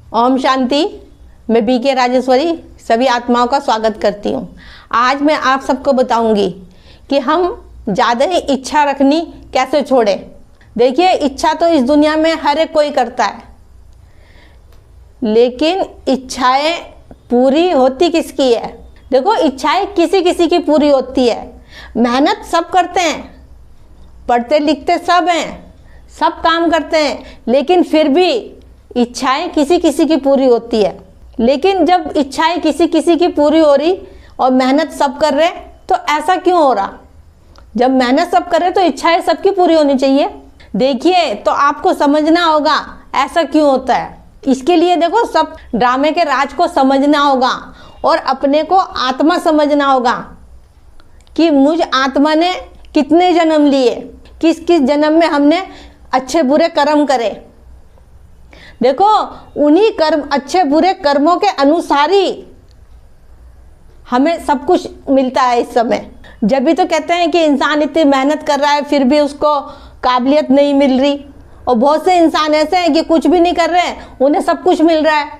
ओम शांति। मैं बीके राजेश्वरी सभी आत्माओं का स्वागत करती हूँ। आज मैं आप सबको बताऊंगी कि हम ज़्यादा ही इच्छा रखनी कैसे छोड़ें। देखिए, इच्छा तो इस दुनिया में हर एक कोई करता है, लेकिन इच्छाएं पूरी होती किसकी है? देखो, इच्छाएं किसी किसी की पूरी होती है। मेहनत सब करते हैं, पढ़ते लिखते सब हैं, सब काम करते हैं, लेकिन फिर भी इच्छाएं किसी किसी की पूरी होती है। लेकिन जब इच्छाएं किसी किसी की पूरी हो रही और मेहनत सब कर रहे, तो ऐसा क्यों हो रहा? जब मेहनत सब कर रहे तो इच्छाएं सबकी पूरी होनी चाहिए। देखिए, तो आपको समझना होगा ऐसा क्यों होता है। इसके लिए देखो, सब ड्रामे के राज को समझना होगा और अपने को आत्मा समझना होगा कि मुझ आत्मा ने कितने जन्म लिए, किस किस जन्म में हमने अच्छे बुरे कर्म करे। देखो, उन्हीं कर्म, अच्छे बुरे कर्मों के अनुसार ही हमें सब कुछ मिलता है इस समय। जब भी तो कहते हैं कि इंसान इतनी मेहनत कर रहा है फिर भी उसको काबिलियत नहीं मिल रही, और बहुत से इंसान ऐसे हैं कि कुछ भी नहीं कर रहे हैं, उन्हें सब कुछ मिल रहा है।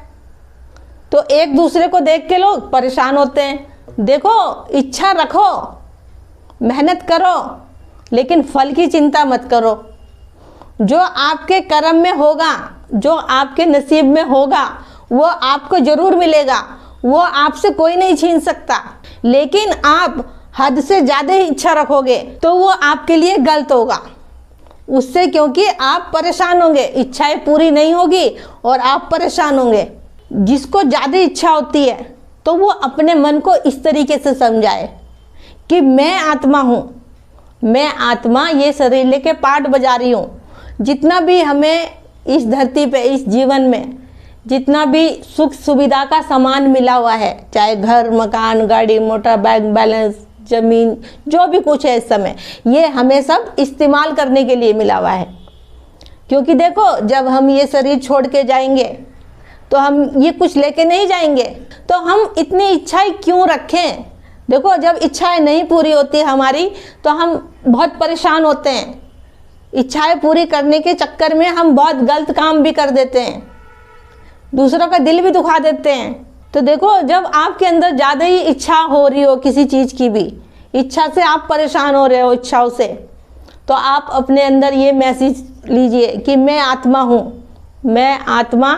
तो एक दूसरे को देख के लोग परेशान होते हैं। देखो, इच्छा रखो, मेहनत करो, लेकिन फल की चिंता मत करो। जो आपके कर्म में होगा, जो आपके नसीब में होगा, वो आपको जरूर मिलेगा, वो आपसे कोई नहीं छीन सकता। लेकिन आप हद से ज़्यादा ही इच्छा रखोगे तो वो आपके लिए गलत होगा उससे, क्योंकि आप परेशान होंगे, इच्छाएं पूरी नहीं होगी और आप परेशान होंगे। जिसको ज़्यादा इच्छा होती है तो वो अपने मन को इस तरीके से समझाए कि मैं आत्मा हूँ, मैं आत्मा ये शरीर लेके पार्ट बजा रही हूँ। जितना भी हमें इस धरती पे, इस जीवन में जितना भी सुख सुविधा का सामान मिला हुआ है, चाहे घर, मकान, गाड़ी, मोटर, बैंक बैलेंस, ज़मीन, जो भी कुछ है इस समय, ये हमें सब इस्तेमाल करने के लिए मिला हुआ है। क्योंकि देखो, जब हम ये शरीर छोड़ के जाएंगे तो हम ये कुछ लेके नहीं जाएंगे, तो हम इतनी इच्छाएं क्यों रखें? देखो, जब इच्छाएं नहीं पूरी होती हमारी तो हम बहुत परेशान होते हैं। इच्छाएं पूरी करने के चक्कर में हम बहुत गलत काम भी कर देते हैं, दूसरों का दिल भी दुखा देते हैं। तो देखो, जब आपके अंदर ज़्यादा ही इच्छा हो रही हो किसी चीज़ की भी, इच्छा से आप परेशान हो रहे हो इच्छाओं से, तो आप अपने अंदर ये मैसेज लीजिए कि मैं आत्मा हूँ, मैं आत्मा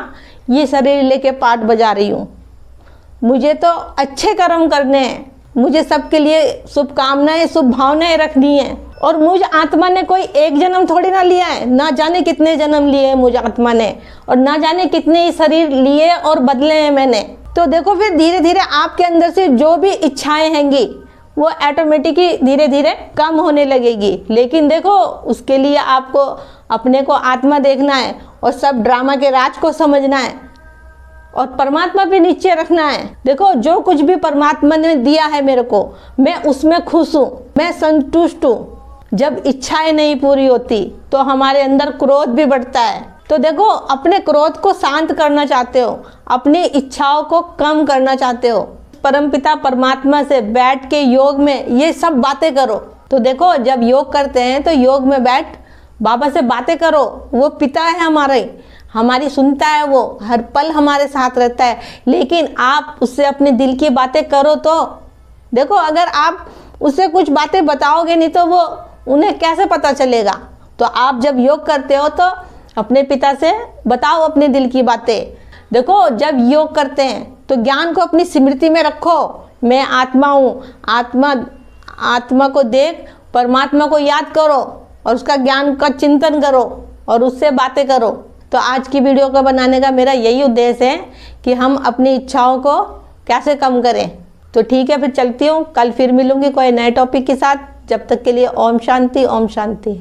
ये शरीर लेके पार्ट बजा रही हूँ। मुझे तो अच्छे कर्म करने हैं, मुझे सबके लिए शुभकामनाएं, शुभ भावनाएं रखनी है। और मुझ आत्मा ने कोई एक जन्म थोड़ी ना लिया है, ना जाने कितने जन्म लिए हैं मुझ आत्मा ने, और ना जाने कितने ही शरीर लिए और बदले हैं मैंने। तो देखो, फिर धीरे धीरे आपके अंदर से जो भी इच्छाएं हैंगी वो ऑटोमेटिकली धीरे धीरे कम होने लगेगी। लेकिन देखो, उसके लिए आपको अपने को आत्मा देखना है और सब ड्रामा के राज को समझना है और परमात्मा पे नीचे रखना है। देखो, जो कुछ भी परमात्मा ने दिया है मेरे को, मैं उसमें खुश हूँ, मैं संतुष्ट हूँ। जब इच्छाएं नहीं पूरी होती तो हमारे अंदर क्रोध भी बढ़ता है। तो देखो, अपने क्रोध को शांत करना चाहते हो, अपनी इच्छाओं को कम करना चाहते हो, परमपिता परमात्मा से बैठ के योग में ये सब बातें करो। तो देखो, जब योग करते हैं तो योग में बैठ बाबा से बातें करो। वो पिता है हमारे, हमारी सुनता है, वो हर पल हमारे साथ रहता है। लेकिन आप उससे अपने दिल की बातें करो। तो देखो, अगर आप उससे कुछ बातें बताओगे नहीं तो वो उन्हें कैसे पता चलेगा? तो आप जब योग करते हो तो अपने पिता से बताओ अपने दिल की बातें। देखो, जब योग करते हैं तो ज्ञान को अपनी स्मृति में रखो। मैं आत्मा हूँ, आत्मा को देख, परमात्मा को याद करो और उसका ज्ञान का चिंतन करो और उससे बातें करो। तो आज की वीडियो को बनाने का मेरा यही उद्देश्य है कि हम अपनी इच्छाओं को कैसे कम करें। तो ठीक है, फिर चलती हूँ। कल फिर मिलूंगी कोई नए टॉपिक के साथ। जब तक के लिए ओम शांति, ओम शांति।